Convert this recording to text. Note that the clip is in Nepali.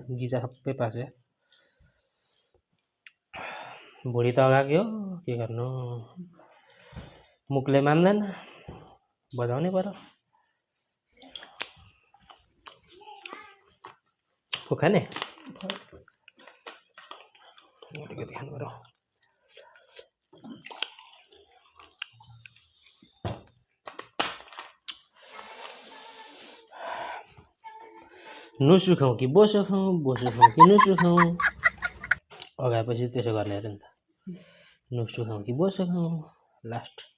गिजा सबै पास्यो भुँडी त अगाग्यो के गर्नु मुखले मान्दैन बजाउनै पर्यो खाने अलिकति खानु पर्यो नुसु खाउँ कि बोसो खाउँ कि नुसु खाउँ अगाएपछि त्यसो गर्ने अरे नि त नुसु खाउँ कि बोसो खाउँ लास्ट